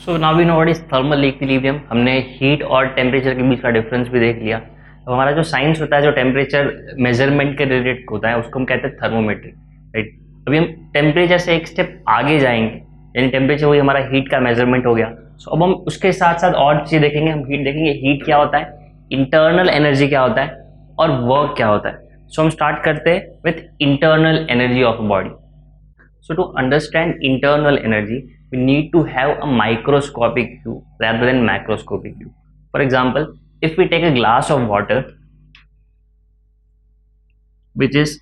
So now we know what is thermal equilibrium. हमने heat और temperature के बीच का डिफरेंस भी देख लिया। अब हमारा जो साइंस होता है, जो टेम्परेचर मेजरमेंट के रिलेटेड होता है, उसको हम कहते हैं थर्मोमेट्री, राइट। अभी हम टेम्परेचर से एक स्टेप आगे जाएंगे, यानी टेम्परेचर वही हमारा हीट का मेजरमेंट हो गया। सो अब हम उसके साथ साथ और चीज़ देखेंगे। हम हीट देखेंगे, हीट क्या होता है, इंटरनल एनर्जी क्या होता है, और वर्क क्या होता है। सो हम स्टार्ट करते हैं with internal energy of body. So to understand internal energy, we need to have a microscopic view rather than macroscopic view. For example, if we take a glass of water, which is,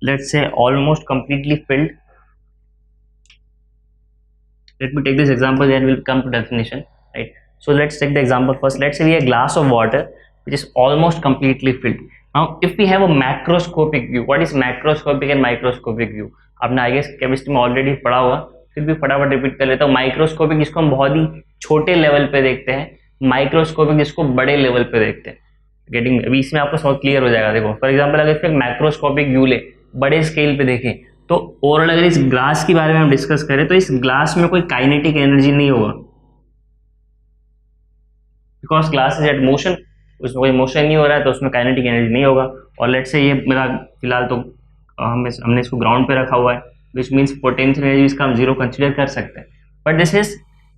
let's say, almost completely filled. Let me take this example, then we'll come to definition, right? So let's take the example first. Let's say we have a glass of water which is almost completely filled. Now, if we have a macroscopic view, what is macroscopic and microscopic view? आपने I guess chemistry में already पढ़ा हुआ, फिर भी फटाफट repeat कर लेता हूँ। माइक्रोस्कोपिक जिसको हम बहुत ही छोटे लेवल पे देखते हैं, माइक्रोस्कोपिक जिसको बड़े लेवल पे देखते हैं। गेटिंग, अभी इसमें आपको सब क्लियर हो जाएगा। देखो फॉर एग्जांपल, अगर इसमें मैक्रोस्कोपिक व्यू ले, बड़े स्केल पे देखें, तो ओवरऑल अगर इस ग्लास के बारे में हम डिस्कस करें तो इस ग्लास में कोई काइनेटिक एनर्जी नहीं होगा, because glass is at motion, उसमें कोई मोशन नहीं हो रहा है, तो उसमें काइनेटिक एनर्जी नहीं होगा। और लेट से ये मेरा फिलहाल तो हमने इसको ग्राउंड पे रखा हुआ है, विच मीन्स पोटेंशियल एनर्जी इसका हम जीरो कंसिडर कर सकते हैं। But this is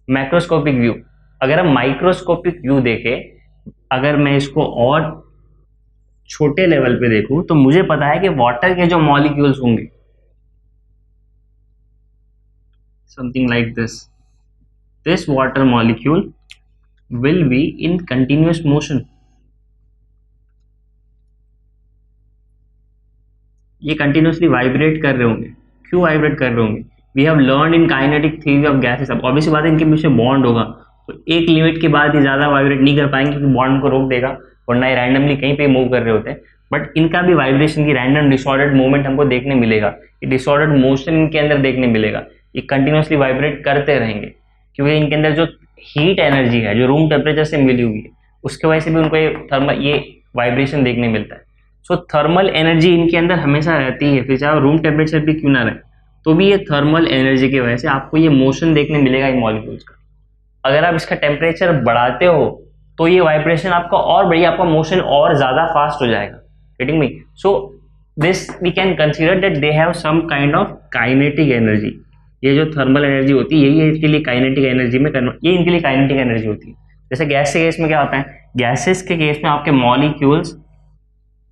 macroscopic view. अगर हम माइक्रोस्कोपिक व्यू देखें, अगर मैं इसको और छोटे लेवल पे देखूं, तो मुझे पता है कि वाटर के जो मॉलिक्यूल्स होंगे, something like this water molecule will be in continuous motion. ये कंटिन्यूसली वाइब्रेट कर रहे होंगे। क्यों वाइब्रेट कर रहे होंगे? We have learn in kinetic theory of gases. अब ऑब्वियसली बात है, इनके बीच में बॉन्ड होगा, तो एक लिमिट के बाद ये ज़्यादा वाइब्रेट नहीं कर पाएंगे, क्योंकि बॉन्ड को रोक देगा, वरना ये रैंडमली कहीं पे मूव कर रहे होते हैं। बट इनका भी वाइब्रेशन की रैंडम डिसऑर्डर्ड मूवमेंट हमको देखने मिलेगा, ये डिसऑर्डर्ड मोशन इनके अंदर देखने मिलेगा। ये कंटिन्यूसली वाइब्रेट करते रहेंगे, क्योंकि इनके अंदर जो हीट एनर्जी है, जो रूम टेम्परेचर से मिली हुई है, उसके वजह से भी उनको ये वाइब्रेशन देखने मिलता है। सो थर्मल एनर्जी इनके अंदर हमेशा रहती है, फिर चाहे रूम टेम्परेचर भी क्यों ना रहे, तो भी ये थर्मल एनर्जी की वजह से आपको ये मोशन देखने मिलेगा इन मॉलिक्यूल्स का। अगर आप इसका टेम्परेचर बढ़ाते हो, तो ये वाइब्रेशन आपका और बढ़िया, आपका मोशन और ज़्यादा फास्ट हो जाएगा। Getting me? So this we can consider that they have some kind of kinetic energy. ये जो थर्मल एनर्जी होती है, यही इसके लिए काइनेटिक एनर्जी में ये इनके लिए काइनेटिक एनर्जी होती है। जैसे गैस के केस में क्या होता है, गैसेस के केस में आपके मॉलिक्यूल्स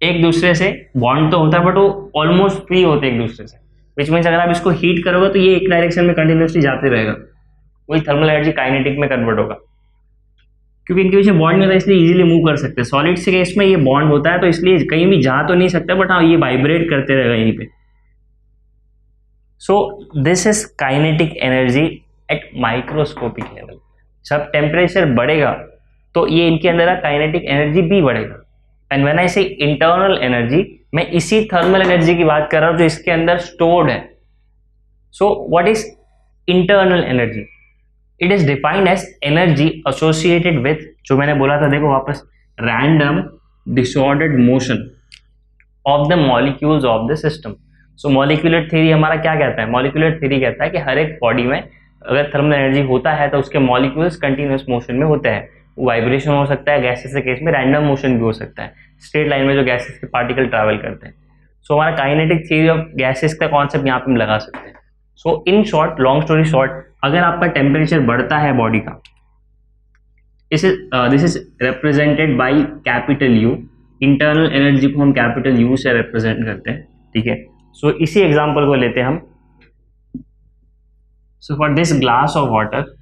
एक दूसरे से बॉन्ड तो होता है, बट वो ऑलमोस्ट फ्री होते हैं एक दूसरे से, विच मीन्स अगर आप इसको हीट करोगे तो ये एक डायरेक्शन में कंटिन्यूसली जाते रहेगा, वही थर्मल एनर्जी काइनेटिक में कन्वर्ट होगा, क्योंकि इनके पीछे बॉन्ड नहीं होता, इसलिए इजीली मूव कर सकते हैं। सॉलिड्स के केस में ये बॉन्ड होता है, तो इसलिए कहीं भी जा तो नहीं सकता, बट हाँ ये वाइब्रेट करते रहेगा यहीं पे। सो this is kinetic energy at microscopic level. जब टेम्परेचर बढ़ेगा तो ये इनके अंदर का काइनेटिक एनर्जी भी बढ़ेगा। एंड व्हेन आई से इंटरनल एनर्जी, मैं इसी थर्मल एनर्जी की बात कर रहा हूं जो इसके अंदर स्टोर्ड है। So what is internal energy? It is defined as energy associated with, जो मैंने बोला था, देखो वापस, random disordered motion of the molecules of the system. So molecular theory हमारा क्या कहता है? मॉलिक्यूलर थ्योरी कहता है कि हर एक बॉडी में अगर थर्मल एनर्जी होता है तो उसके मॉलिक्यूल्स कंटिन्यूअस मोशन में होते हैं। वाइब्रेशन हो सकता है, गैसेस के केस में रैंडम मोशन भी हो सकता है, स्ट्रेट लाइन में जो गैसेस के पार्टिकल ट्रैवल करते हैं। सो हमारा काइनेटिक थ्योरी ऑफ गैसेस का कॉन्सेप्ट यहाँ पे हम लगा सकते हैं। So in short, long story short, अगर आपका टेम्परेचर बढ़ता है बॉडी का, this is represented by capital U. Internal energy को हम कैपिटल यू से रिप्रेजेंट करते हैं, ठीक है। सो इसी एग्जाम्पल को लेते हैं हम। So for this glass of water,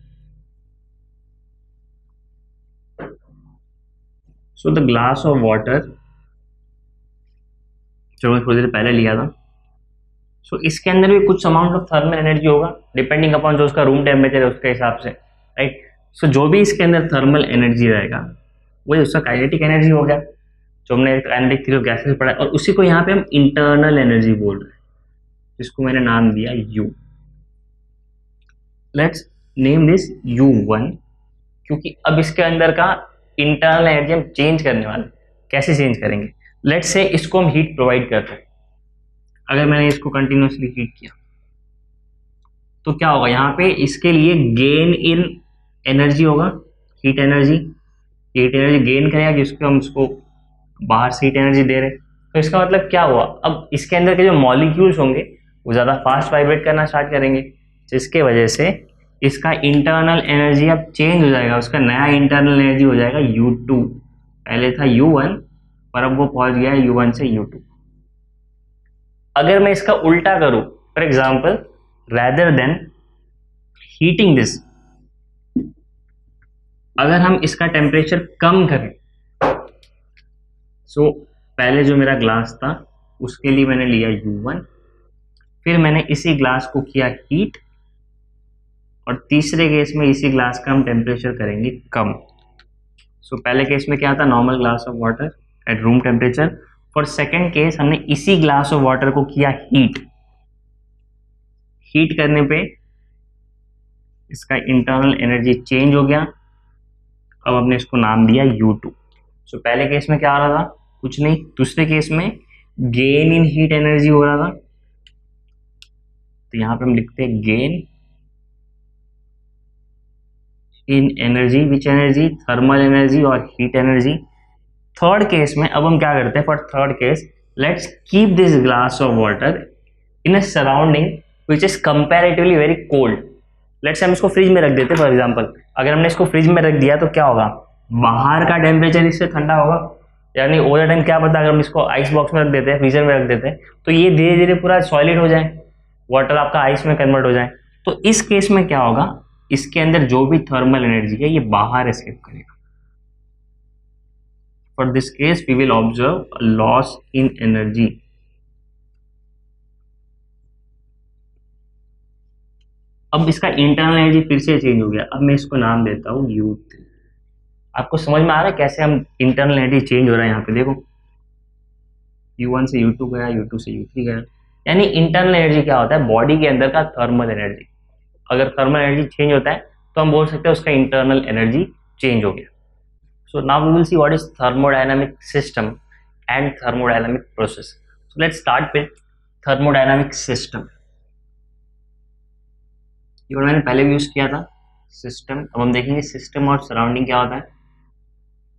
so the glass of water जो मैं थोड़ी देर पहले लिया था, सो इसके अंदर भी कुछ अमाउंट ऑफ थर्मल एनर्जी होगा, डिपेंडिंग अपॉन जो उसका रूम टेम्परेचर है उसके हिसाब से, राइट। सो जो भी इसके अंदर थर्मल एनर्जी रहेगा वही उसका काइनेटिक एनर्जी हो गया, जो हमने काइनेटिक थ्योरी ऑफ गैसेस पढ़ा है, और उसी को यहाँ पे हम इंटरनल एनर्जी बोल रहे हैं, जिसको मैंने नाम दिया U। Let's name this U1, क्योंकि अब इसके अंदर का इंटरनल एनर्जी हम चेंज करने वाले। कैसे चेंज करेंगे? लेट्स से इसको हम हीट प्रोवाइड करते हैं। अगर मैंने इसको कंटिन्यूसली हीट किया, तो क्या होगा यहाँ पे, इसके लिए गेन इन एनर्जी होगा, heat energy. Heat energy gain करेगा कि उसको हम उसको बाहर से हीट एनर्जी दे रहे हैं। तो इसका मतलब क्या हुआ, अब इसके अंदर के जो मॉलिक्यूल्स होंगे वो ज़्यादा फास्ट वाइब्रेट करना स्टार्ट करेंगे, जिसके वजह से इसका इंटरनल एनर्जी अब चेंज हो जाएगा, उसका नया इंटरनल एनर्जी हो जाएगा U2। पहले था U1 पर अब वो पहुंच गया है U1 से U2। अगर मैं इसका उल्टा करूं, for example rather than heating this, अगर हम इसका टेम्परेचर कम करें, सो पहले जो मेरा ग्लास था उसके लिए मैंने लिया U1, फिर मैंने इसी ग्लास को किया हीट, और तीसरे केस में इसी ग्लास का हम टेम्परेचर करेंगे कम। सो पहले केस में क्या था, normal glass of water at room temperature. For second case हमने इसी ग्लास ऑफ वाटर को किया हीट, हीट करने पे इसका इंटरनल एनर्जी चेंज हो गया, अब हमने इसको नाम दिया U2। सो पहले केस में क्या हो रहा था, कुछ नहीं, दूसरे केस में गेन इन हीट एनर्जी हो रहा था, तो यहाँ पे हम लिखते हैं gain in energy, which energy, thermal energy और हीट एनर्जी। थर्ड केस में अब हम क्या करते हैं, for third case let's keep this glass of water in a surrounding which is comparatively very cold. Let's हम इसको फ्रिज में रख देते हैं फॉर एग्जांपल। अगर हमने इसको फ्रिज में रख दिया तो क्या होगा, बाहर का टेम्परेचर इससे ठंडा होगा, यानी ओवर टाइम क्या पता अगर हम इसको आइस बॉक्स में रख देते हैं, फ्रीजर में रख देते हैं, तो ये धीरे धीरे पूरा सॉलिड हो जाए, वाटर आपका आइस में कन्वर्ट हो जाए। तो इस केस में क्या होगा, इसके अंदर जो भी थर्मल एनर्जी है ये बाहर एस्केप करेगा। For this case we will observe loss in energy. अब इसका इंटरनल एनर्जी फिर से चेंज हो गया, अब मैं इसको नाम देता हूं U3। आपको समझ में आ रहा है कैसे हम इंटरनल एनर्जी चेंज हो रहा है, यहाँ पे देखो U1 से U2 गया, U2 से U3 गया। यानी इंटरनल एनर्जी क्या होता है, बॉडी के अंदर का थर्मल एनर्जी। अगर थर्मल एनर्जी चेंज होता है तो हम बोल सकते हैं उसका इंटरनल एनर्जी चेंज हो गया। So now we will see what is thermodynamic system and thermodynamic process. So let's start with thermodynamic system. ये मैंने पहले भी यूज किया था सिस्टम, अब हम देखेंगे सिस्टम और सराउंडिंग क्या होता है।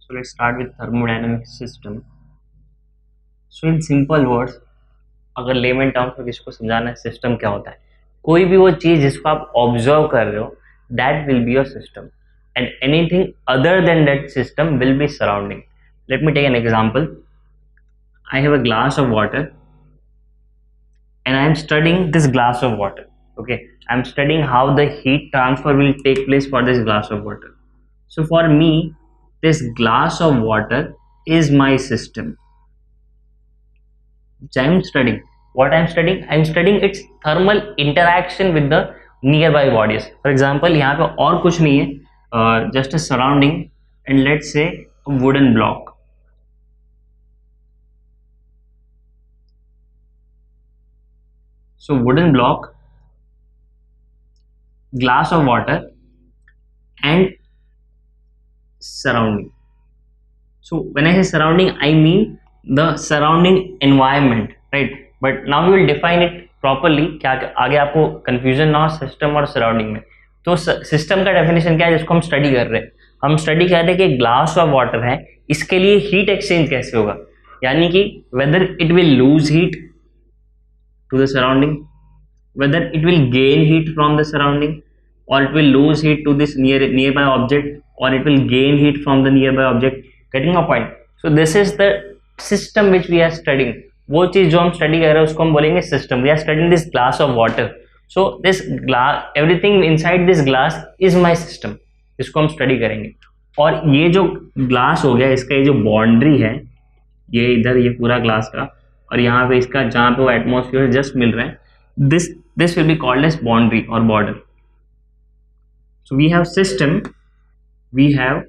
सो let's start with thermodynamic system. So in simple words, अगर लेमन टर्म्स में किसी को समझाना है सिस्टम क्या होता है, कोई भी वो चीज जिसको आप ऑब्जर्व कर रहे हो that will be your system, and anything other than that system will be surrounding. Let me take an example. I have a glass of water and I am studying this glass of water. Okay, I am studying how the heat transfer will take place for this glass of water. So for me, this glass of water is my system which I am studying. What I am studying? I am studying its thermal interaction with the nearby bodies. For example, यहाँ पे और कुछ नहीं है, just a surrounding and let's say a wooden block. So wooden block, glass of water and surrounding. So when I say surrounding, I mean the surrounding environment, right? But now we will define it properly, क्या आगे आपको confusion ना हो system और surrounding में। तो system का definition क्या है जिसको हम स्टडी कर रहे हैं, हम स्टडी कर रहे हैं कि ग्लास ऑफ वाटर है, इसके लिए हीट एक्सचेंज कैसे होगा, यानी कि whether it will lose heat to the surrounding, whether it will gain heat from the surrounding or it will lose heat to this nearby object, or it will gain heat from the nearby object. Getting my point? So this is the system which we are studying. वो चीज जो हम study कर रहे हैं उसको हम बोलेंगे system. We are studding this glass of water, so this glass, everything inside this glass is my system, इसको हम स्टडी करेंगे। और ये जो ग्लास हो गया, इसका ये जो बाउंड्री है, ये इधर ये पूरा ग्लास का, और यहाँ पे इसका जहाँ पे वो एटमॉस्फेयर जस्ट मिल रहा है, this will be called as boundary और border. So we have system, we have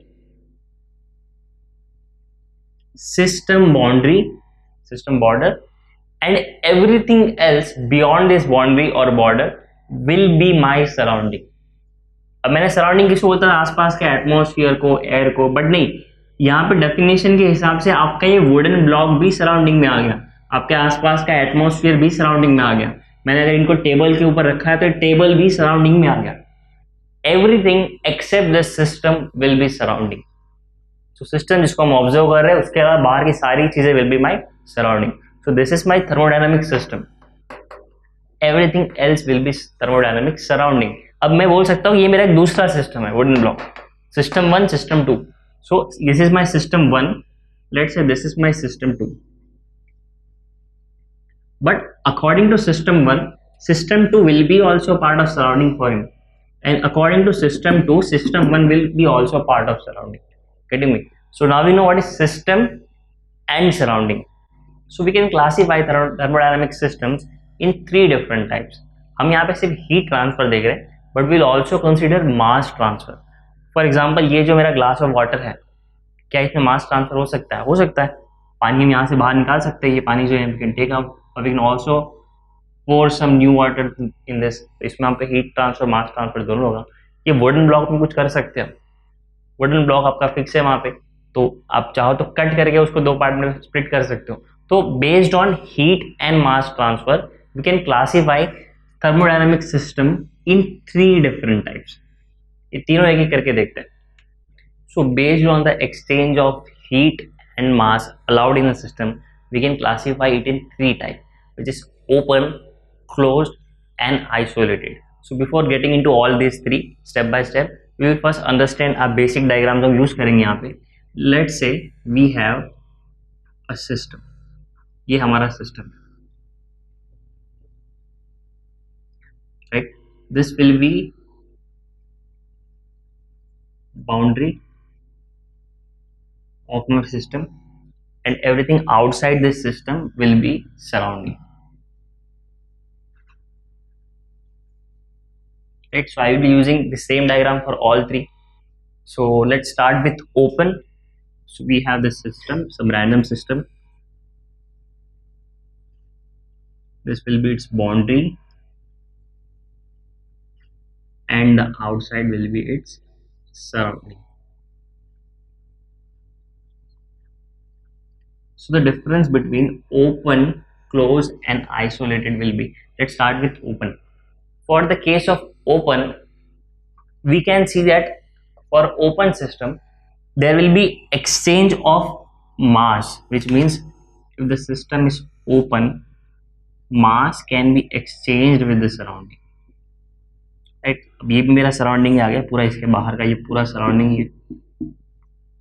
system boundary, system border, and everything else beyond this boundary और border will be my surrounding. अब मैंने सराउंडिंग किसको बोलता है, आसपास के एटमॉस्फेयर को, एयर को, बट नहीं, यहाँ पे डेफिनेशन के हिसाब से आपका ये वुडन ब्लॉक भी सराउंडिंग में आ गया, आपके आसपास का एटमॉस्फेयर भी सराउंडिंग में आ गया। मैंने अगर इनको टेबल के ऊपर रखा है तो टेबल भी सराउंडिंग में आ गया. Everything except the system will be surrounding. तो सिस्टम जिसको हम ऑब्जर्व कर रहे हैं उसके अलावा बाहर की सारी चीजें will be my surrounding. So this is my thermodynamic system. Everything else will be thermodynamic surrounding. अब मैं बोल सकता हूँ ये मेरा एक दूसरा सिस्टम है, wooden block. System 1, system 2. So this is my system 1. Let's say this is my system 2. But according to system 1, system 2 will be also part of surrounding for him. And according to system 2, system 1 will be also part of surrounding. Getting me? So now we know what is system and surrounding. So we can classify thermodynamic systems in 3 different types. हम यहाँ पे सिर्फ heat transfer देख रहे हैं, but we'll also consider mass transfer. For example, ये जो मेरा glass of water है, क्या इसमें mass transfer हो सकता है? हो सकता है. पानी हम यहाँ से बाहर निकाल सकते हैं. ये पानी जो है we can take out. और we can also pour some new water in this. इसमें हम पे heat transfer, mass transfer दोनों होगा. ये wooden block में कुछ कर सकते हैं. wooden block आपका फिक्स है वहाँ पे, तो आप चाहो तो कट करके उसको 2 पार्ट में स्प्लिट कर सकते हो. तो based on heat and mass transfer, we can classify thermodynamic system in 3 different types. ये तीनों एक एक करके देखते हैं. So based on the exchange of heat and mass allowed in the system, we can classify it in 3 types, which is open, closed and isolated. So before getting into all these 3 step by step, we will first understand our basic diagrams हम use करेंगे यहाँ पे. Let's say we have a system. ये हमारा system है, right? This will be boundary of my system, and everything outside this system will be surrounding. Right, so I will be using the same diagram for all 3. So let's start with open. So we have the system, some random system. This will be its boundary, and the outside will be its surrounding. So the difference between open, closed and isolated will be, let's start with open. For the case of open, we can see that for open system, there will be exchange of mass, which means if the system is open, mass can be exchanged with the surrounding. Right? अब ये भी मेरा surrounding आ गया पूरा, इसके बाहर का ये पूरा surrounding है.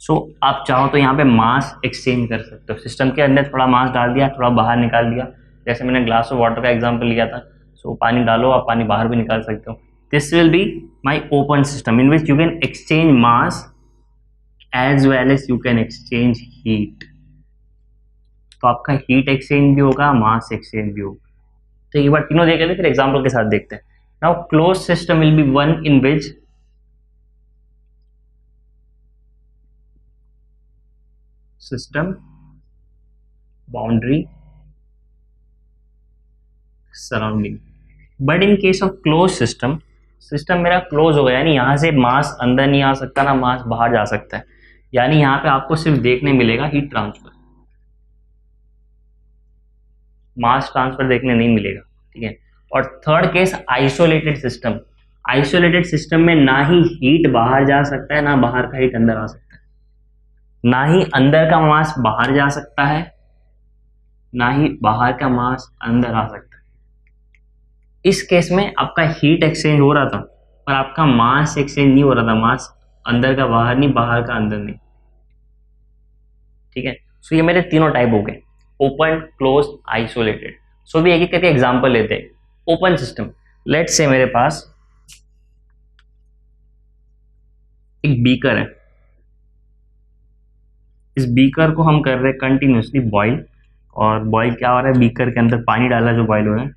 सो आप चाहो तो यहाँ पे मास एक्सचेंज कर सकते हो. सिस्टम के अंदर थोड़ा मास डाल दिया, थोड़ा बाहर निकाल दिया. जैसे मैंने ग्लास ऑफ वाटर का एग्जांपल लिया था. सो पानी डालो, आप पानी बाहर भी निकाल सकते हो. This will be my open system in which you can exchange mass as well as you can exchange heat. तो आपका हीट एक्सचेंज भी होगा, मास एक्सचेंज भी होगा. तो एक बार तीनों देख लेते, फिर एग्जाम्पल के साथ देखते हैं. Now close system will B one in which system, boundary, surrounding. But in case of closed system, system मेरा close हो गया, यानी यहाँ से मास अंदर नहीं आ सकता, ना मास बाहर जा सकता है. यानी यहाँ पे आपको सिर्फ देखने मिलेगा हीट ट्रांसफर, मास ट्रांसफर देखने नहीं मिलेगा. ठीक है. और third case isolated system. Isolated system में ना ही हीट बाहर जा सकता है, ना बाहर का हीट अंदर आ सकता है. ना ही अंदर का मास बाहर जा सकता है, ना ही बाहर का मास अंदर आ सकता है. इस केस में आपका हीट एक्सचेंज हो रहा था, पर आपका मास एक्सचेंज नहीं हो रहा था. मास अंदर का बाहर नहीं, बाहर का अंदर नहीं. ठीक है. सो ये मेरे तीनों टाइप हो गए, ओपन, क्लोज, आइसोलेटेड. सो भी एक एक करके एग्जांपल लेते हैं. ओपन सिस्टम, लेट्स से मेरे पास एक बीकर है. इस बीकर को हम कर रहे हैं कंटिन्यूसली बॉईल. और बॉईल क्या हो रहा है, बीकर के अंदर पानी डाला जो बॉईल हो रहा है.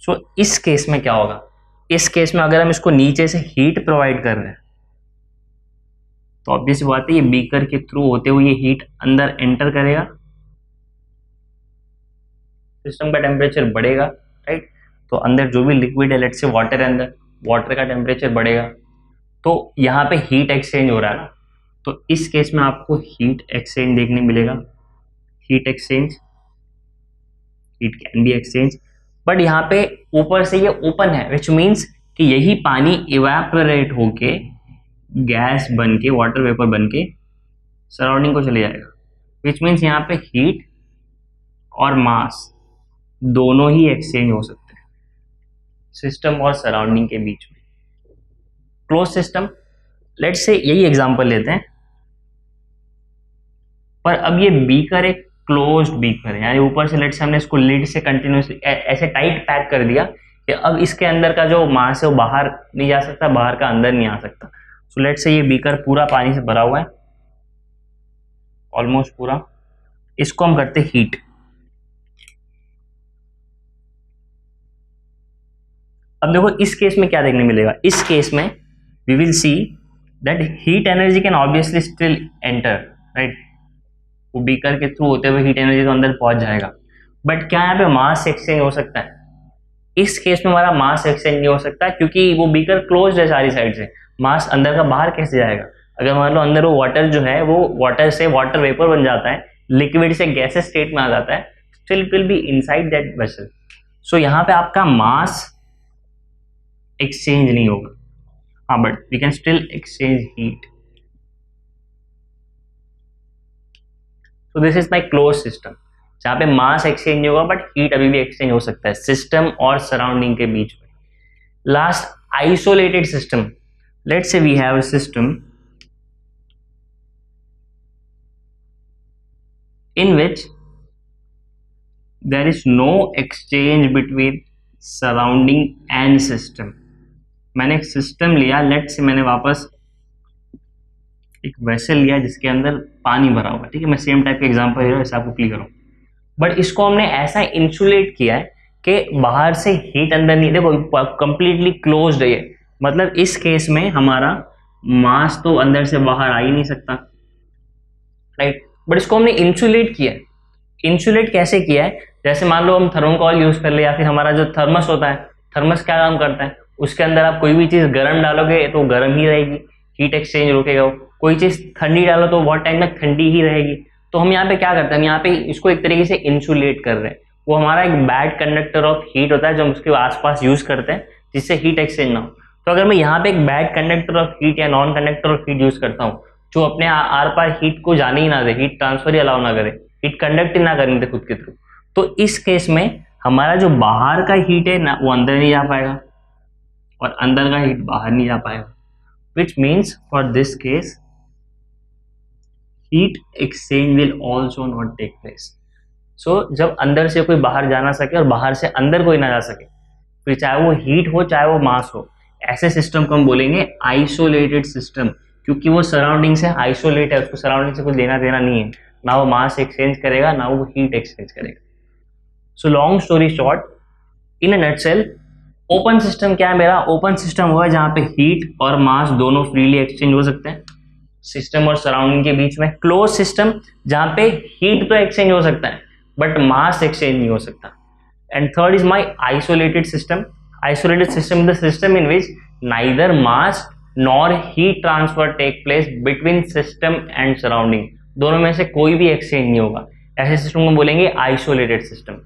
सो इस केस में क्या होगा, इस केस में अगर हम इसको नीचे से हीट प्रोवाइड कर रहे हैं तो ऑब्वियस बात है ये बीकर के थ्रू होते हुए ये हीट अंदर एंटर करेगा, सिस्टम का टेम्परेचर बढ़ेगा. राइट. तो अंदर जो भी लिक्विड है, लेट्स से वाटर है, अंदर वाटर का टेम्परेचर बढ़ेगा. तो यहाँ पे हीट एक्सचेंज हो रहा है ना, तो इस केस में आपको हीट एक्सचेंज देखने मिलेगा. Heat exchange heat can be exchange, but यहाँ पे ऊपर से ये ओपन है, विच मीन्स कि यही पानी इवेपोरेट होके गैस बन के, वाटर वेपर बन के सराउंडिंग को चले जाएगा, विच मीन्स यहाँ पे हीट और मास दोनों ही एक्सचेंज हो सकते हैं सिस्टम और सराउंडिंग के बीच में। क्लोज सिस्टम, लेट्स से यही एग्जांपल लेते हैं, पर अब ये बीकर एक क्लोज्ड बीकर है, यानी ऊपर से लेट्स से हमने इसको लिड से कंटिन्यूसली ऐसे टाइट पैक कर दिया कि अब इसके अंदर का जो मास है वो बाहर नहीं जा सकता, बाहर का अंदर नहीं आ सकता। सो लेट्स से ये बीकर पूरा पानी से भरा हुआ है, ऑलमोस्ट पूरा, इसको हम करते हीट। अब देखो इस केस में क्या देखने मिलेगा, इस केस में we will see that heat energy can obviously still enter, right, वो बीकर के थ्रू होते हुए हीट एनर्जी तो अंदर पहुंच जाएगा, बट क्या यहाँ पे मास एक्सचेंज हो सकता है? इस केस में हमारा मास एक्सचेंज नहीं हो सकता, क्योंकि वो बीकर क्लोज्ड है सारी साइड से, मास अंदर का बाहर कैसे जाएगा? अगर मान लो अंदर वो वाटर जो है वो वाटर से वाटर वेपर बन जाता है, लिक्विड से गैसेस स्टेट में आ जाता है, still it will be inside that vessel. So यहाँ पे आपका मास एक्सचेंज नहीं होगा, हाँ, but we can still exchange heat. So this is my close system, जहाँ पे मास एक्सचेंज नहीं होगा बट हीट अभी भी एक्सचेंज हो सकता है सिस्टम और सराउंडिंग के बीच में। Last, isolated system. Let's say we have a system in which there is no exchange between surrounding and system। मैंने एक सिस्टम लिया, लेट्स से मैंने वापस एक वेसल लिया जिसके अंदर पानी भरा हुआ है, ठीक है, मैं सेम टाइप का एग्जांपल ले रहा हूँ, ऐसा आपको क्लियर करूँ, बट इसको हमने ऐसा इंसुलेट किया है कि बाहर से हीट अंदर नहीं, देखो कंप्लीटली क्लोज्ड है ये, मतलब इस केस में हमारा मास तो अंदर से बाहर आ ही नहीं सकता, राइट, बट इसको हमने इंसुलेट किया है। इंसुलेट कैसे किया है? जैसे मान लो हम थर्मोकॉल यूज कर ले, या फिर हमारा जो थर्मस होता है, थर्मस क्या काम करता है, उसके अंदर आप कोई भी चीज गर्म डालोगे तो गर्म ही रहेगी, हीट एक्सचेंज रोकेगा, कोई चीज ठंडी डालो तो बहुत टाइम तक ठंडी ही रहेगी। तो हम यहाँ पे क्या करते हैं, हम यहाँ पे इसको एक तरीके से इंसुलेट कर रहे हैं, वो हमारा एक बैड कंडक्टर ऑफ हीट होता है जो हम उसके आसपास यूज करते हैं जिससे हीट एक्सचेंज ना हो। तो अगर मैं यहाँ पे एक बैड कंडक्टर ऑफ हीट या non conductor of heat use करता हूँ जो अपने आर पार हीट को जाने ही ना दे, हीट ट्रांसफर ही अलाउ ना करे, हीट कंडक्ट ही ना करने दे खुद के थ्रू, तो इस केस में हमारा जो बाहर का हीट है ना वो अंदर नहीं जा पाएगा और अंदर का हीट बाहर नहीं जा पाएगा, which means for this case heat exchange will also not take place. So जब अंदर से कोई बाहर जा ना सके और बाहर से अंदर कोई ना जा सके, फिर चाहे वो हीट हो चाहे वो मास हो, ऐसे सिस्टम को हम बोलेंगे आइसोलेटेड सिस्टम, क्योंकि वो सराउंडिंग से आइसोलेट है, उसको सराउंडिंग से कुछ लेना देना नहीं है, ना वो मास एक्सचेंज करेगा ना वो हीट एक्सचेंज करेगा। सो लॉन्ग स्टोरी शॉर्ट, इन अ नटसेल, ओपन सिस्टम क्या है मेरा? ओपन सिस्टम हुआ जहाँ पे हीट और मास दोनों फ्रीली एक्सचेंज हो सकते हैं सिस्टम और सराउंडिंग के बीच में। क्लोज सिस्टम जहाँ पे हीट तो एक्सचेंज हो सकता है बट मास एक्सचेंज नहीं हो सकता। And third is my isolated system. Isolated system the system in which neither mass nor heat transfer take place between system and surrounding, दोनों में से कोई भी एक्सचेंज नहीं होगा, ऐसे सिस्टम को बोलेंगे आइसोलेटेड सिस्टम।